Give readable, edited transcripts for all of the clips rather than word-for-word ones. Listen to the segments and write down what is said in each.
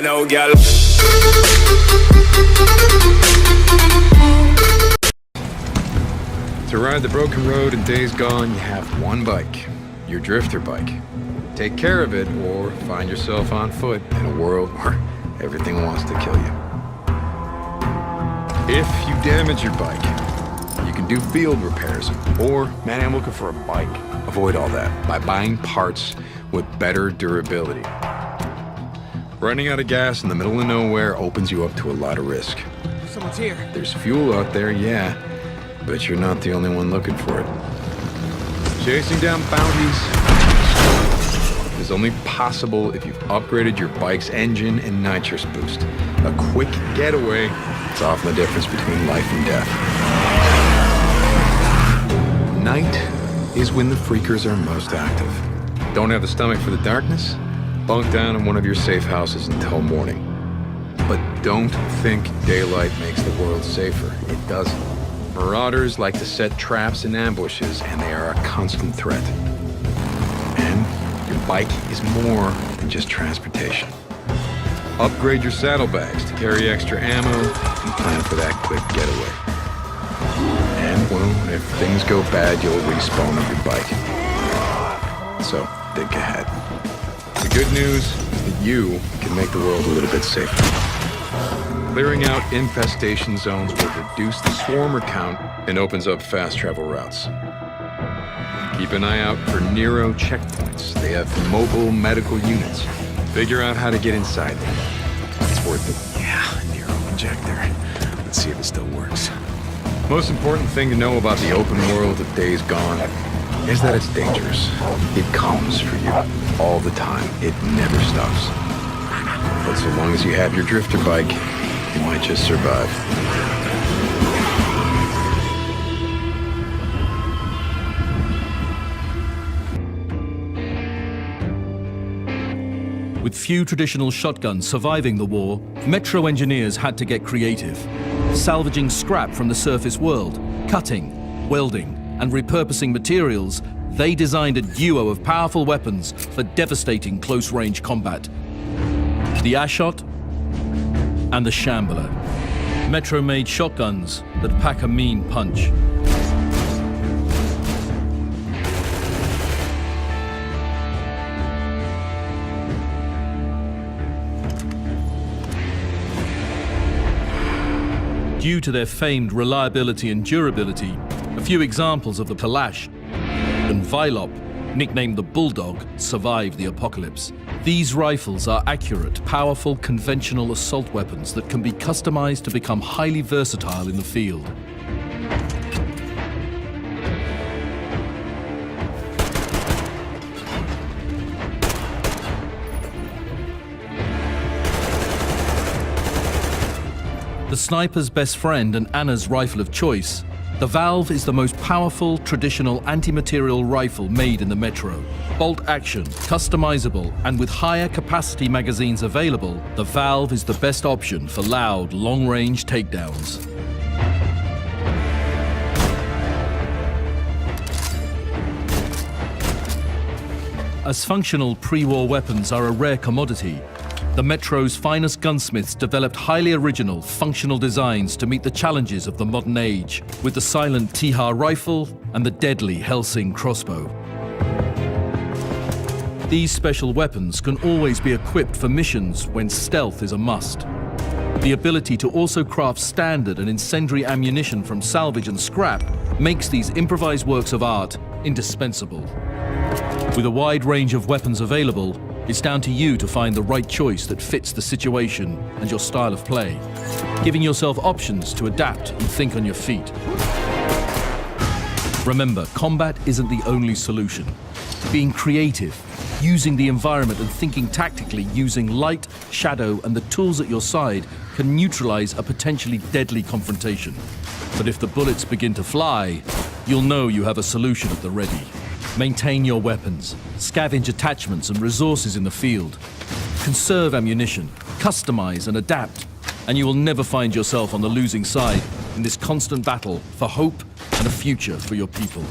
No, girl. To ride the broken road in days gone, you have one bike, your drifter bike. Take care of it or find yourself on foot in a world where everything wants to kill you. If you damage your bike, you can do field repairs or, man, I'm looking for a bike. Avoid all that by buying parts with better durability. Running out of gas in the middle of nowhere opens you up to a lot of risk. Someone's here. There's fuel out there, yeah, but you're not the only one looking for it. Chasing down bounties is only possible if you've upgraded your bike's engine and nitrous boost. A quick getaway is often the difference between life and death. Night is when the freakers are most active. Don't have the stomach for the darkness? Bunk down in one of your safe houses until morning. But don't think daylight makes the world safer. It doesn't. Marauders like to set traps and ambushes, and they are a constant threat. And your bike is more than just transportation. Upgrade your saddlebags to carry extra ammo and plan for that quick getaway. And, well, if things go bad, you'll respawn on your bike. So, think ahead. The good news is that you can make the world a little bit safer. Clearing out infestation zones will reduce the swarmer count and opens up fast travel routes. Keep an eye out for Nero checkpoints. They have mobile medical units. Figure out how to get inside them. It's worth it. Yeah, Nero injector. Let's see if it still works. Most important thing to know about the open world of Days Gone is that it's dangerous. It comes for you all the time. It never stops. But so long as you have your drifter bike, you might just survive. With few traditional shotguns surviving the war, Metro engineers had to get creative, salvaging scrap from the surface world, cutting, welding, and repurposing materials. They designed a duo of powerful weapons for devastating close-range combat: the Ashot and the Shambler. Metro made shotguns that pack a mean punch. Due to their famed reliability and durability, a few examples of the Kalash and Vylop, nicknamed the Bulldog, survived the apocalypse. These rifles are accurate, powerful, conventional assault weapons that can be customized to become highly versatile in the field. The sniper's best friend and Anna's rifle of choice, the Valve is the most powerful traditional anti-material rifle made in the Metro. Bolt action, customizable, and with higher capacity magazines available, the Valve is the best option for loud, long-range takedowns. As functional pre-war weapons are a rare commodity, the Metro's finest gunsmiths developed highly original, functional designs to meet the challenges of the modern age, with the silent Tiha rifle and the deadly Helsing crossbow. These special weapons can always be equipped for missions when stealth is a must. The ability to also craft standard and incendiary ammunition from salvage and scrap makes these improvised works of art indispensable. With a wide range of weapons available, it's down to you to find the right choice that fits the situation and your style of play, giving yourself options to adapt and think on your feet. Remember, combat isn't the only solution. Being creative, using the environment and thinking tactically using light, shadow, and the tools at your side can neutralize a potentially deadly confrontation. But if the bullets begin to fly, you'll know you have a solution at the ready. Maintain your weapons, scavenge attachments and resources in the field, conserve ammunition, customize and adapt, and you will never find yourself on the losing side in this constant battle for hope and a future for your people.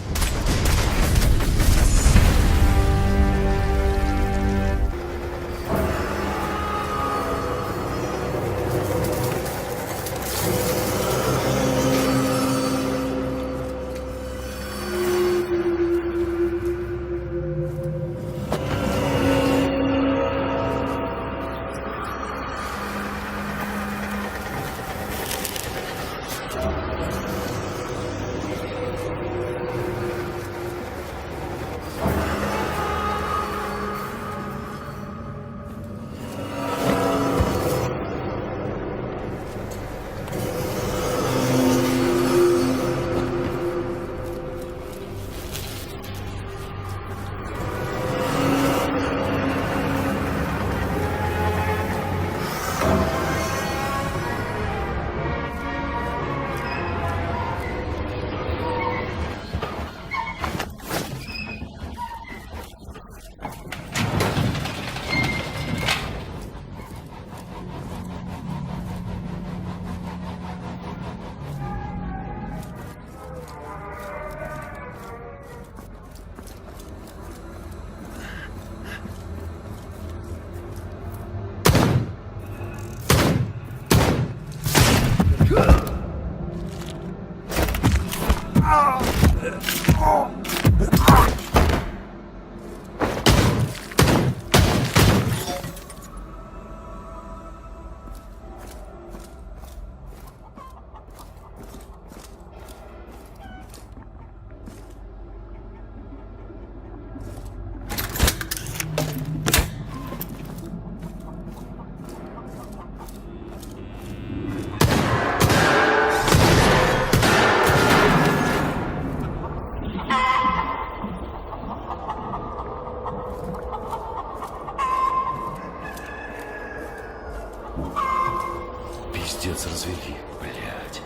Пиздец, развели, блядь.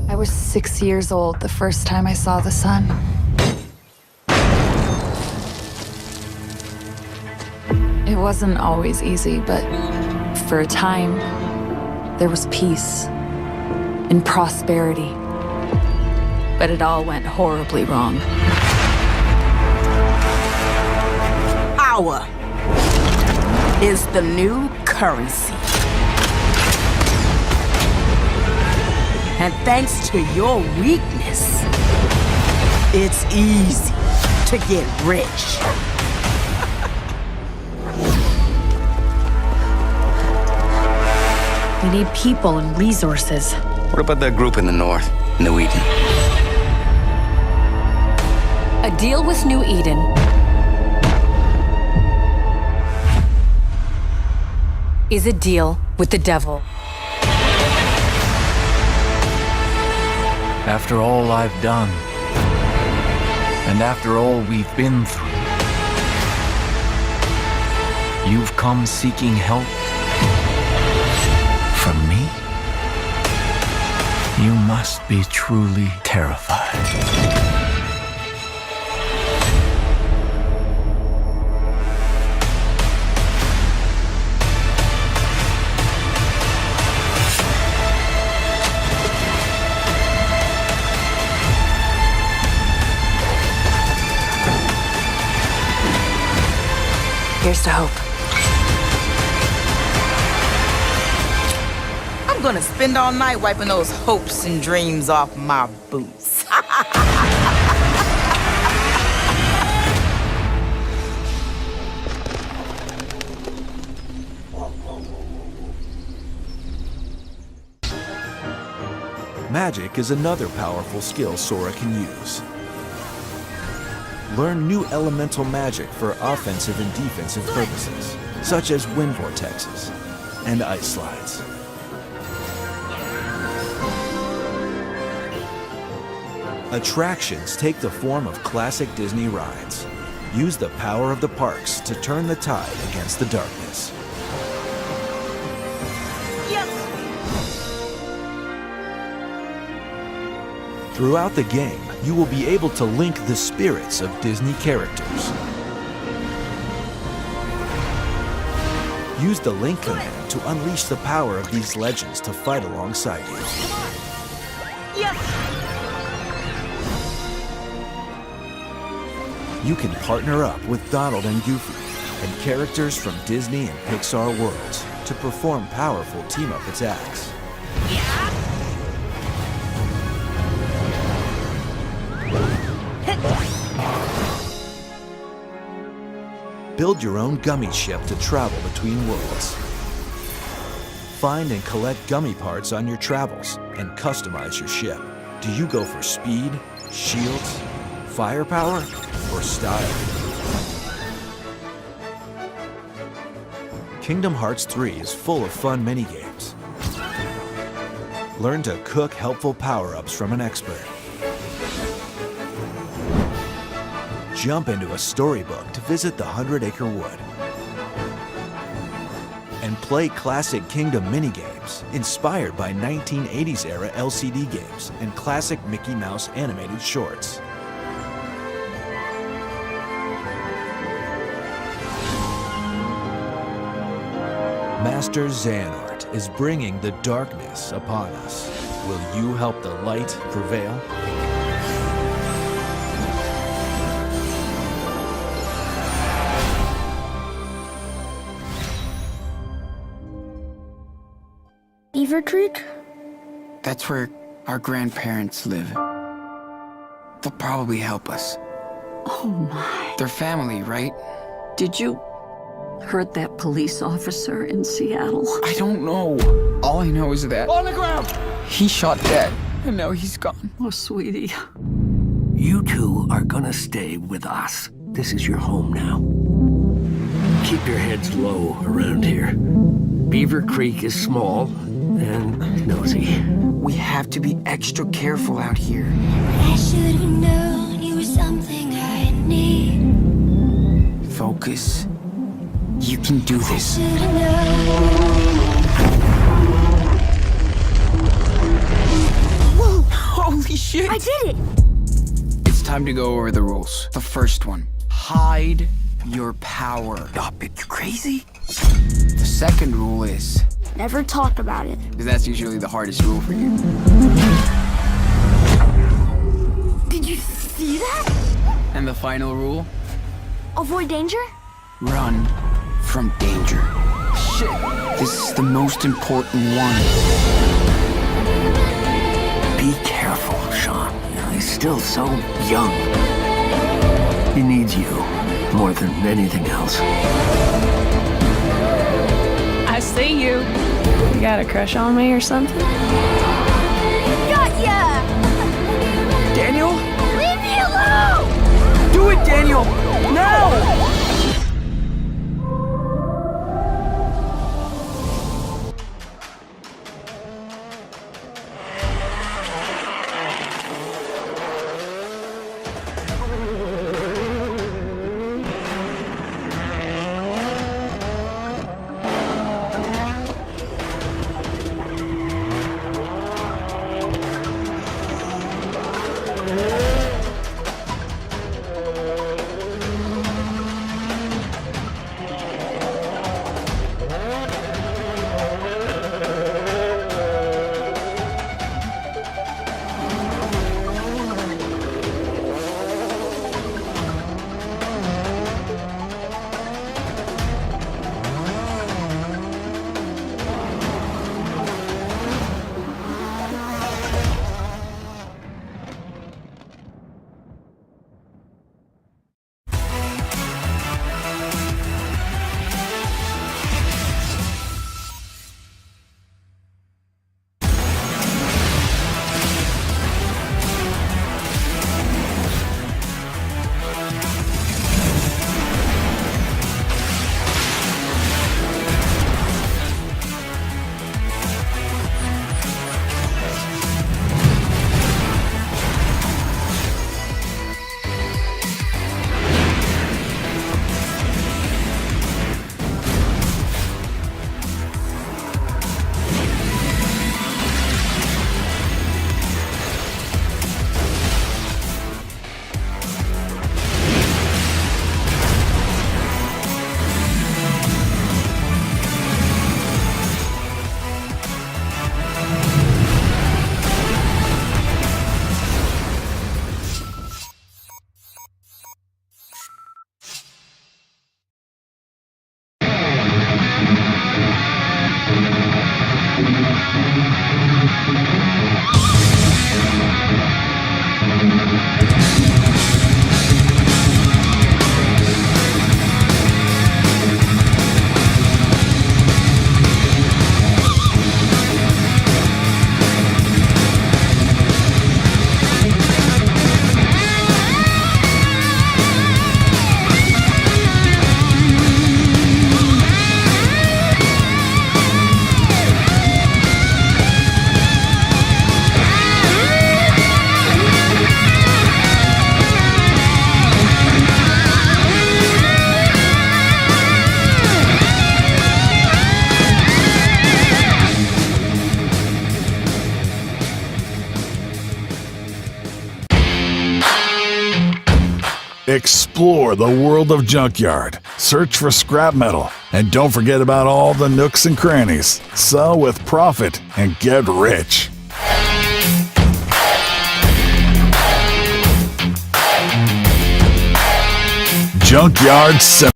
I was 6 years old the first time I saw the sun. It wasn't always easy, but for a time, there was peace and prosperity. But it all went horribly wrong. Power is the new currency. And thanks to your weakness, it's easy to get rich. We need people and resources. What about that group in the north, New Eden? A deal with New Eden is a deal with the devil. After all I've done, and after all we've been through, you've come seeking help from me? You must be truly terrified. Here's to hope. I'm gonna spend all night wiping those hopes and dreams off my boots. Magic is another powerful skill Sora can use. Learn new elemental magic for offensive and defensive purposes, such as wind vortexes and ice slides. Attractions take the form of classic Disney rides. Use the power of the parks to turn the tide against the darkness. Throughout the game, you will be able to link the spirits of Disney characters. Use the link command to unleash the power of these legends to fight alongside you. You can partner up with Donald and Goofy and characters from Disney and Pixar worlds to perform powerful team-up attacks. Build your own gummy ship to travel between worlds. Find and collect gummy parts on your travels and customize your ship. Do you go for speed, shields, firepower, or style? Kingdom Hearts 3 is full of fun minigames. Learn to cook helpful power-ups from an expert. Jump into a storybook to visit the 100-Acre Wood. And play classic Kingdom minigames inspired by 1980s-era LCD games and classic Mickey Mouse animated shorts. Master Xehanort is bringing the darkness upon us. Will you help the light prevail? Beaver Creek? That's where our grandparents live. They'll probably help us. Oh my. They're family, right? Did you hurt that police officer in Seattle? I don't know. All I know is that On the ground! he shot Dad, and now he's gone. Oh, sweetie. You two are gonna stay with us. This is your home now. Keep your heads low around here. Beaver Creek is small and nosy. We have to be extra careful out here. I should have known you were something I need. Focus. You can do this. Whoa! Holy shit! I did it! It's time to go over the rules. The first one, hide your power. Stop it, you crazy? The second rule is, Never talk about it. because that's usually the hardest rule for you. Did you see that? And the final rule, Avoid danger? run from danger. Shit, this is the most important one. Be careful, Sean. He's still so young. He needs you more than anything else. I see you. You got a crush on me or something? Got ya! Daniel? Leave me alone! Do it, Daniel! Now! Explore the world of Junkyard. Search for scrap metal. And don't forget about all the nooks and crannies. Sell with profit and get rich. Junkyard Sim.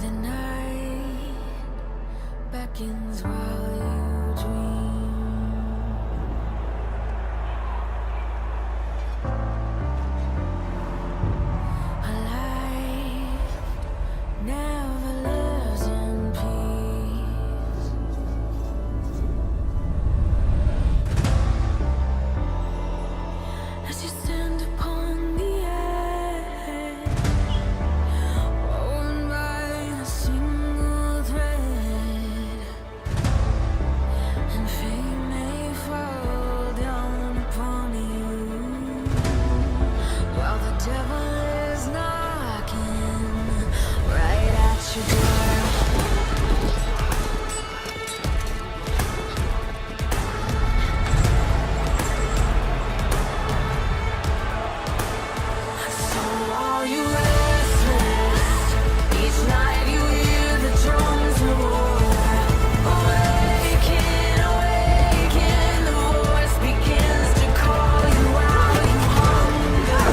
The night beckons while you dream. A life never lives in peace. As you stand upon the edge, woven by a single thread, and fate may fall down upon you, while the devil is knocking right at your door. So are you restless? Each night you hear the drums roar. Awaken, awaken, the voice begins to call you out. You hunger,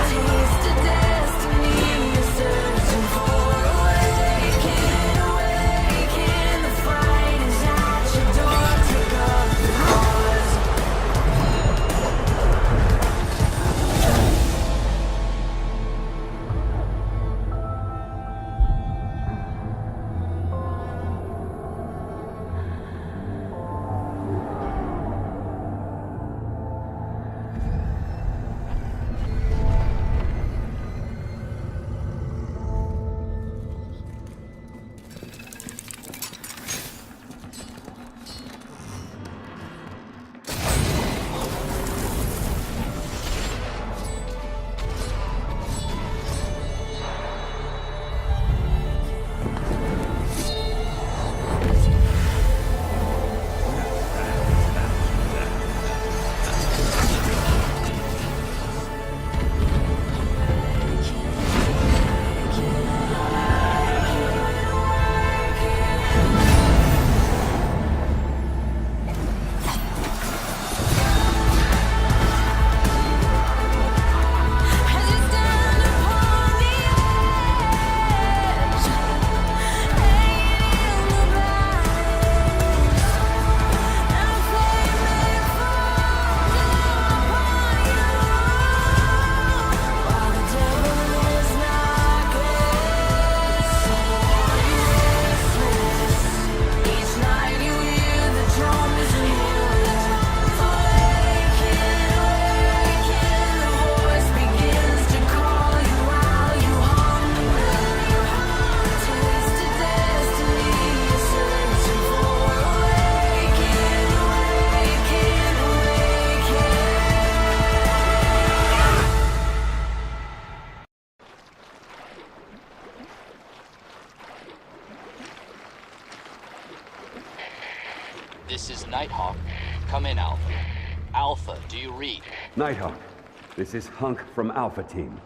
taste of destiny you're searching for. Awaken, awaken, the fight is at your door. Take up the cause. As you stand upon the edge, laying in the balance, and fate may fall upon you, while the devil is knocking. So are you restless? Each night you hear the drums roar. Awaken, awaken, the voice begins to call you out. You hunger, taste of destiny you're searching for. Awaken, awaken, awaken. This is Nighthawk. Come in, Alpha. Alpha, do you read? Nighthawk, this is Hunk from Alpha Team.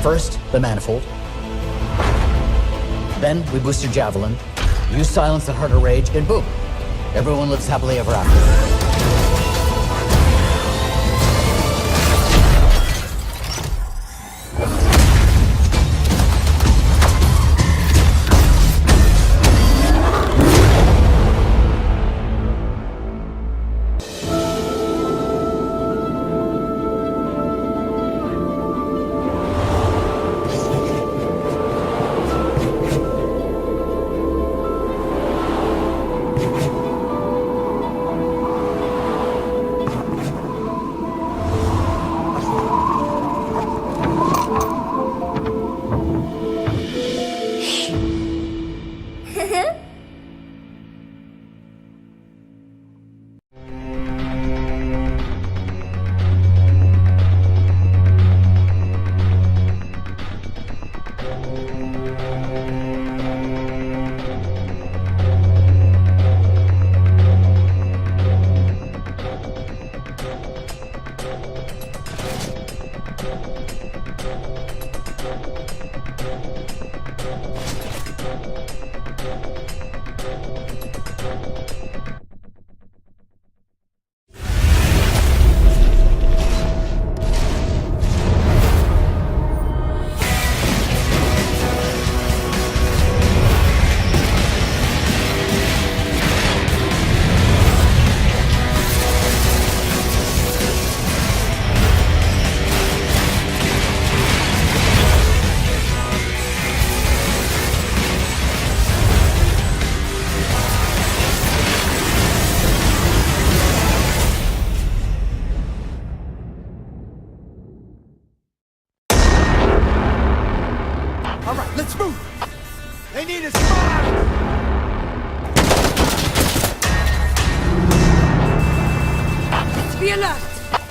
First, the manifold. Then we boost your javelin, use silence and harder rage, and boom! Everyone lives happily ever after. Let's move! They need us! Come on! Let's be alert!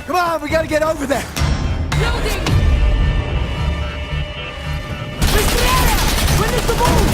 Come on, we gotta get over there! Loading! Estrella! When is the move?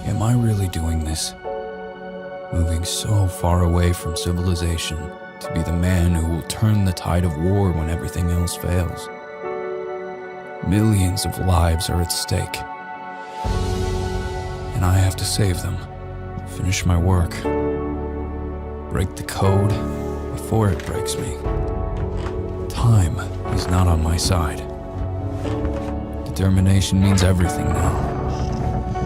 Am I really doing this? Moving so far away from civilization to be the man who will turn the tide of war when everything else fails. Millions of lives are at stake. And I have to save them, finish my work, break the code before it breaks me. Time is not on my side. Determination means everything now.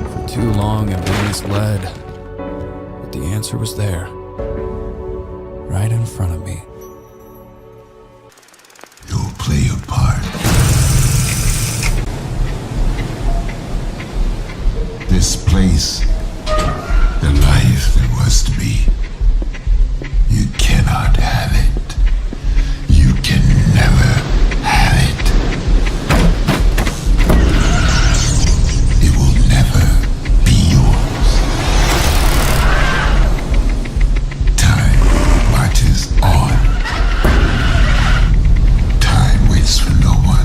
For too long I've been misled, but the answer was there, right in front of me. You'll play your part. This place, the life that was to be, you cannot have it. You can never have it. It will never be yours. Time marches on. Time waits for no one.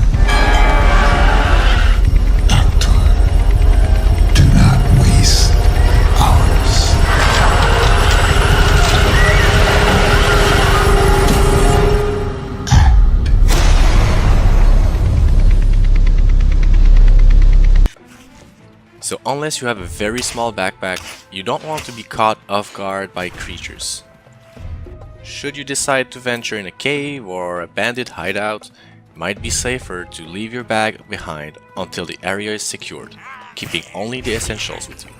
So unless you have a very small backpack, you don't want to be caught off guard by creatures. Should you decide to venture in a cave or a bandit hideout, it might be safer to leave your bag behind until the area is secured, keeping only the essentials with you.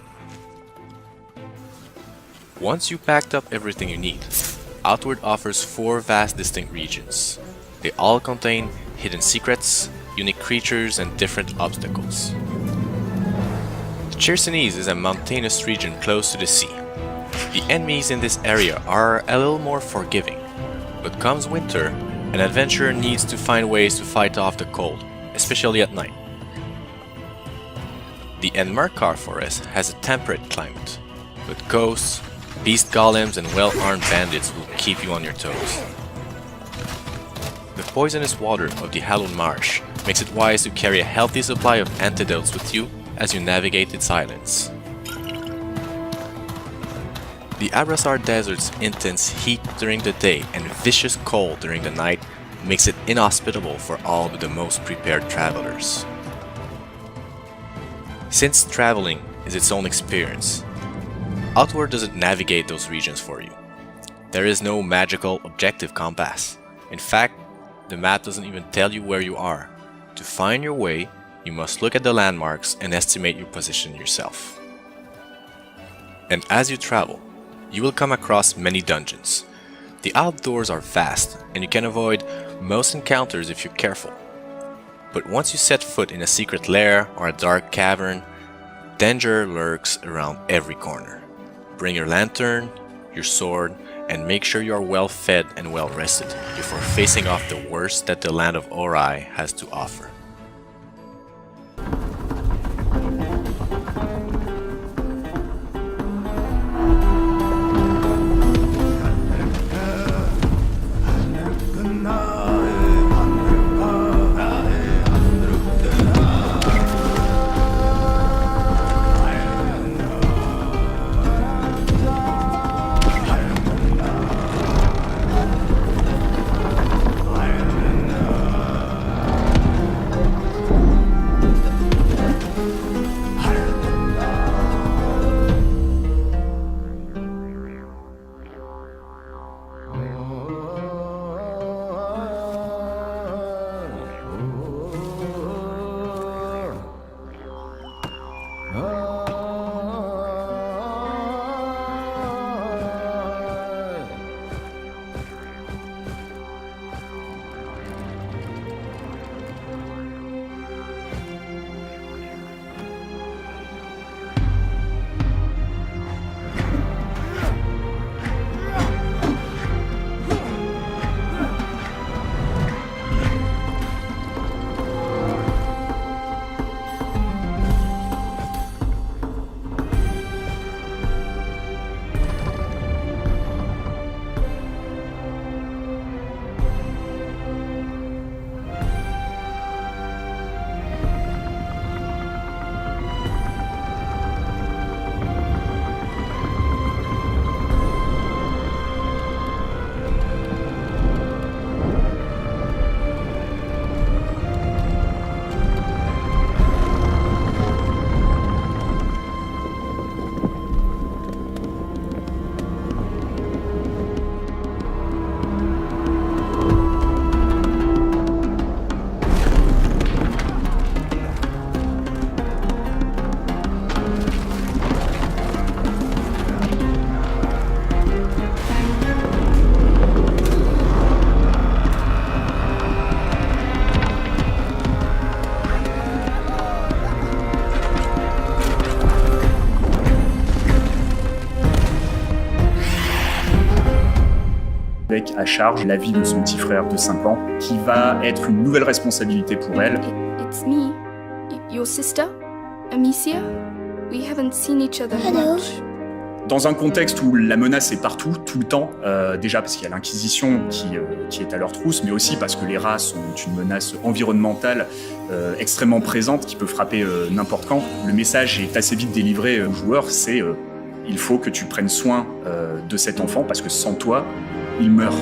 Once you've packed up everything you need, Outward offers 4 vast distinct regions. They all contain hidden secrets, unique creatures, and different obstacles. The Chersonese is a mountainous region close to the sea. The enemies in this area are a little more forgiving, but comes winter, an adventurer needs to find ways to fight off the cold, especially at night. The Enmerkar forest has a temperate climate, but ghosts, beast golems, and well-armed bandits will keep you on your toes. The poisonous water of the hallowed marsh makes it wise to carry a healthy supply of antidotes with you as you navigate its islands. The Abrasar Desert's intense heat during the day and vicious cold during the night makes it inhospitable for all but the most prepared travelers. Since traveling is its own experience, Outward doesn't navigate those regions for you. There is no magical objective compass. In fact, the map doesn't even tell you where you are. To find your way, you must look at the landmarks and estimate your position yourself. And as you travel, you will come across many dungeons. The outdoors are vast, and you can avoid most encounters if you're careful. But once you set foot in a secret lair or a dark cavern, danger lurks around every corner. Bring your lantern, your sword, and make sure you are well fed and well rested before facing off the worst that the land of Ori has to offer. Avec à charge la vie de son petit frère de 5 ans, qui va être une nouvelle responsabilité pour elle. It's me, your sister, Amicia. We haven't seen each other much. Dans un contexte où la menace est partout, tout le temps, déjà parce qu'il y a l'Inquisition qui est à leur trousse, mais aussi parce que les rats sont une menace environnementale extrêmement présente qui peut frapper n'importe quand. Le message est assez vite délivré aux joueurs, c'est il faut que tu prennes soin de cet enfant parce que sans toi, il meurt.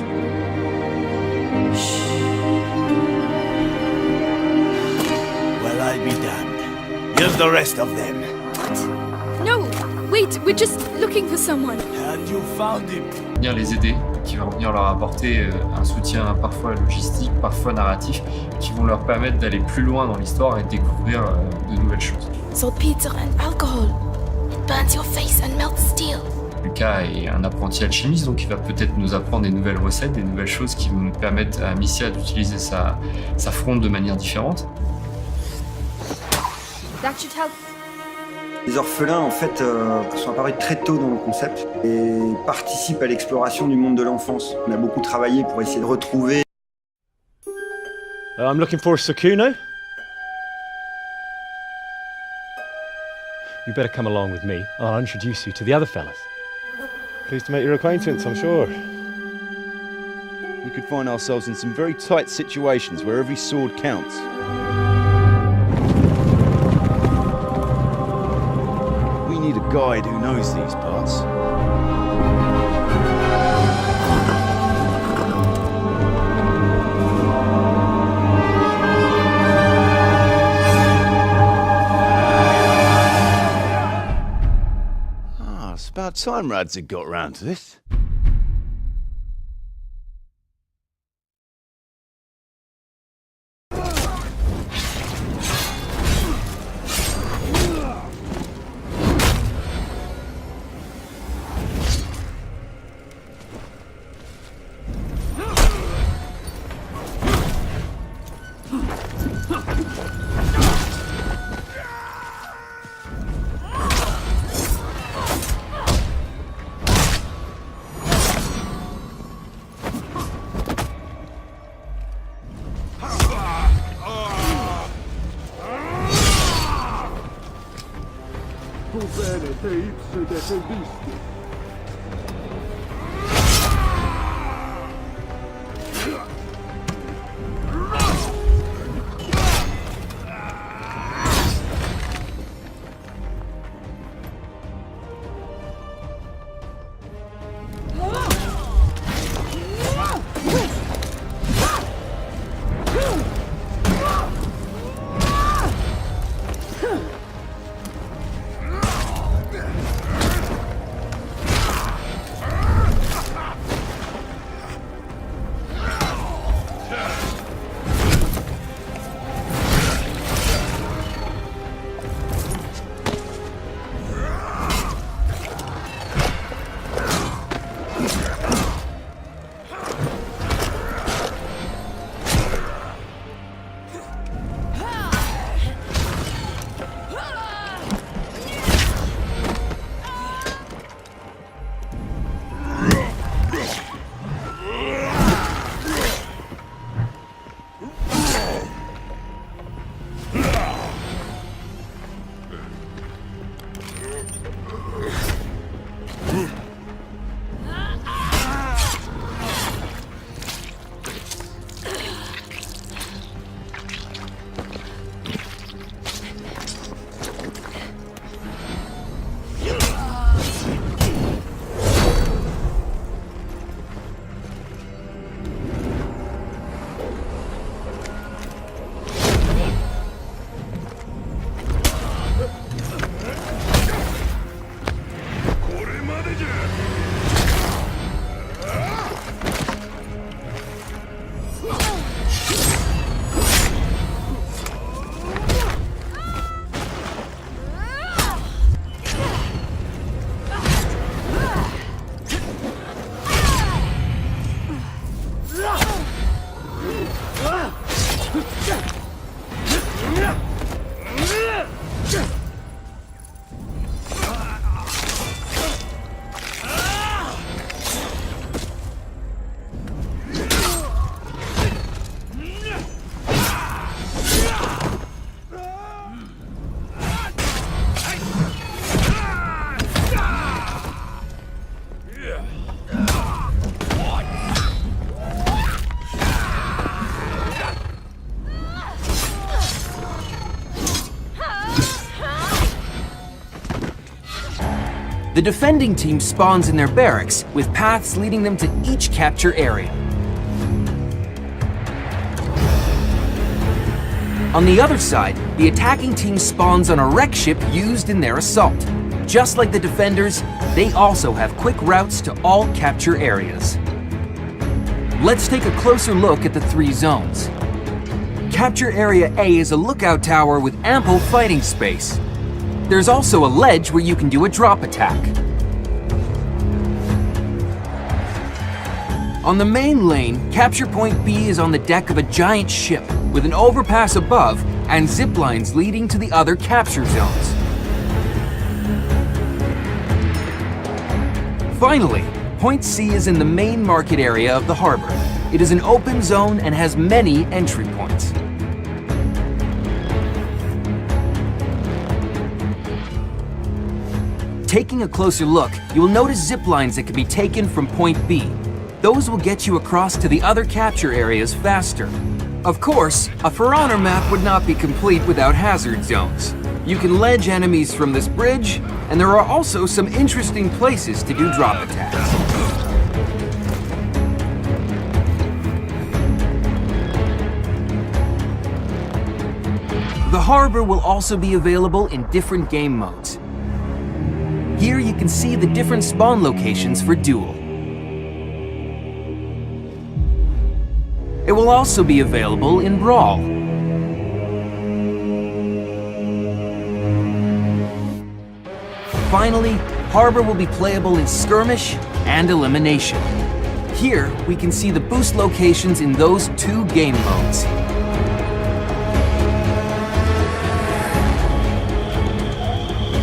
Well, I'll be damned. Here's the rest of them. What? No, wait, we're just looking for someone. And you found him. Venir les aider, qui vont venir leur apporter un soutien parfois logistique, parfois narratif, qui vont leur permettre d'aller plus loin dans l'histoire et de découvrir de nouvelles choses. Saltpeter and alcohol. It burns your face and melts steel. Lucas est un apprenti alchimiste, donc il va peut-être nous apprendre des nouvelles recettes, des nouvelles choses qui vont nous permettre à Amicia d'utiliser sa fronde de manière différente. That should help. Les orphelins, en fait, sont apparus très tôt dans le concept et participent à l'exploration du monde de l'enfance. On a beaucoup travaillé pour essayer de retrouver... I'm looking for a Sukuno. You better come along with me. I'll introduce you to the other fellas. Pleased to make your acquaintance, I'm sure. We could find ourselves in some very tight situations where every sword counts. We need a guide who knows these parts. It's about time Rads had got round to this. The defending team spawns in their barracks, with paths leading them to each capture area. On the other side, the attacking team spawns on a wreck ship used in their assault. Just like the defenders, they also have quick routes to all capture areas. Let's take a closer look at the 3 zones. Capture Area A is a lookout tower with ample fighting space. There's also a ledge where you can do a drop attack. On the main lane, Capture Point B is on the deck of a giant ship with an overpass above and zip lines leading to the other capture zones. Finally, Point C is in the main market area of the harbor. It is an open zone and has many entry points. Taking a closer look, you will notice zip lines that can be taken from Point B. Those will get you across to the other capture areas faster. Of course, a For Honor map would not be complete without hazard zones. You can ledge enemies from this bridge, and there are also some interesting places to do drop attacks. The harbor will also be available in different game modes. Here you can see the different spawn locations for Duel. It will also be available in Brawl. Finally, Harbor will be playable in Skirmish and Elimination. Here, we can see the boost locations in those 2 game modes.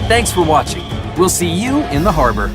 Thanks for watching. We'll see you in the harbor.